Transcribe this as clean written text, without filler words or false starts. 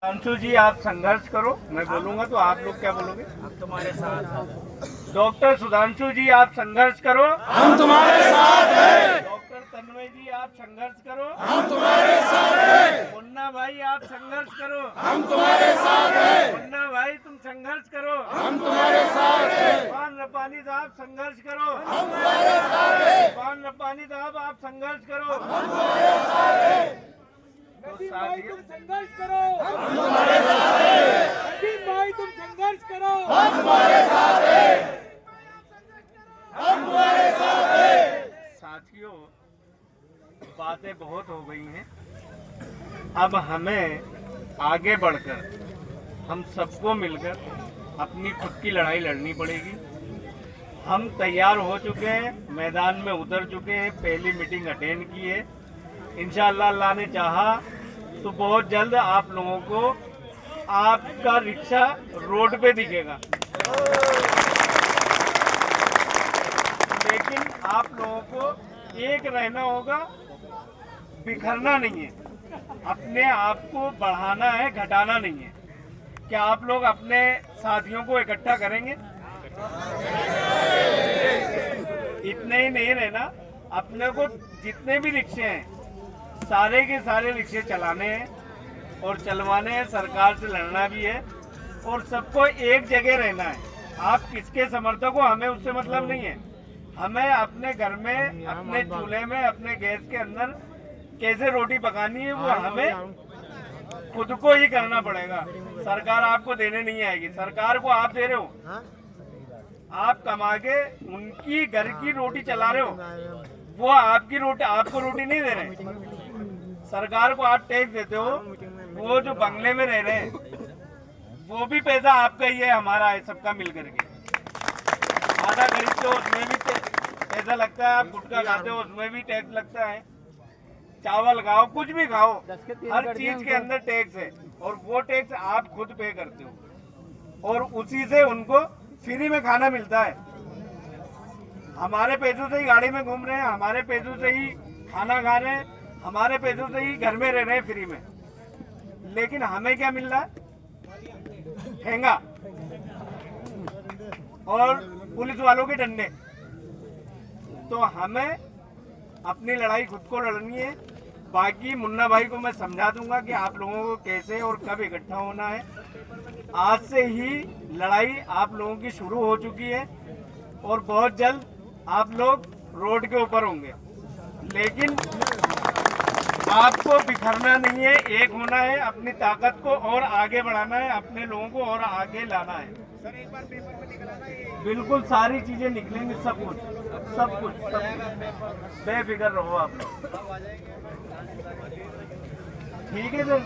अंशु जी, आप संघर्ष करो, मैं बोलूंगा तो आप लोग क्या बोलोगे? हम तुम्हारे साथ हैं। डॉक्टर सुधांशु जी, आप संघर्ष करो, हम तुम्हारे साथ हैं। डॉक्टर तन्मय जी, आप संघर्ष करो, हम तुम्हारे साथ हैं। मुन्ना भाई, आप संघर्ष करो, हम तुम्हारे साथ हैं। मुन्ना भाई तुम संघर्ष करो, हम तुम्हारे साथ हैं। पान रब्बानी साहब संघर्ष करो, हम तुम्हारे साथ हैं। पान रब्बानी साहब आप संघर्ष करो, हम तुम्हारे साथ हैं। तो भाई साथियों, तुम संघर्ष करो। हम तुम्हारे साथ हैं। नसीम भाई तुम संघर्ष करो। हम तुम्हारे साथ हैं। हम तुम्हारे साथ हैं। साथियों, बातें बहुत हो गई हैं। अब हमें आगे बढ़कर हम सबको मिलकर अपनी खुद की लड़ाई लड़नी पड़ेगी। हम तैयार हो चुके हैं, मैदान में उतर चुके हैं, पहली मीटिंग अटेंड की है। इंशाअल्लाह अल्लाह ने चाहा तो बहुत जल्द आप लोगों को आपका रिक्शा रोड पे दिखेगा। लेकिन आप लोगों को एक रहना होगा, बिखरना नहीं है, अपने आप को बढ़ाना है, घटाना नहीं है। क्या आप लोग अपने साथियों को इकट्ठा करेंगे? इतने ही नहीं रहना, अपने को जितने भी रिक्शे हैं सारे के सारे रिक्शे चलाने हैं और चलवाने हैं, सरकार से लड़ना भी है और सबको एक जगह रहना है। आप किसके समर्थक हो, हमें उससे मतलब नहीं है। हमें अपने घर में, अपने चूल्हे में, अपने गैस के अंदर कैसे रोटी पकानी है वो हमें खुद को ही करना पड़ेगा। सरकार आपको देने नहीं आएगी। सरकार को आप दे रहे हो, आप कमा के उनकी घर की रोटी चला रहे हो, वो आपकी रोटी, आपको रोटी नहीं दे रहे। सरकार को आप टैक्स देते हो, वो जो बंगले में रह रहे हैं वो भी पैसा आपका ही है, हमारा है, सबका मिल करके। आधा खरीदते हो उसमें भी पैसा लगता है, आप गुटखा खाते हो उसमें भी टैक्स लगता है, चावल खाओ, कुछ भी खाओ, हर चीज के अंदर टैक्स है और वो टैक्स आप खुद पे करते हो और उसी से उनको फ्री में खाना मिलता है। हमारे पैसों से ही गाड़ी में घूम रहे हैं, हमारे पैसों से ही खाना खा रहे हैं, हमारे पैसों से ही घर में रह रहे हैं फ्री में। लेकिन हमें क्या मिल रहा है? ठेंगा और पुलिस वालों के डंडे। तो हमें अपनी लड़ाई खुद को लड़नी है। बाकी मुन्ना भाई को मैं समझा दूंगा कि आप लोगों को कैसे और कब इकट्ठा होना है। आज से ही लड़ाई आप लोगों की शुरू हो चुकी है और बहुत जल्द आप लोग रोड के ऊपर होंगे। लेकिन आपको बिखरना नहीं है, एक होना है, अपनी ताकत को और आगे बढ़ाना है, अपने लोगों को और आगे लाना है। सर एक बार पेपर में निकल आना ये। बिल्कुल सारी चीजें निकलेंगी, सब कुछ, सब कुछ। बेफिक्र रहो आप लोग। ठीक है सर।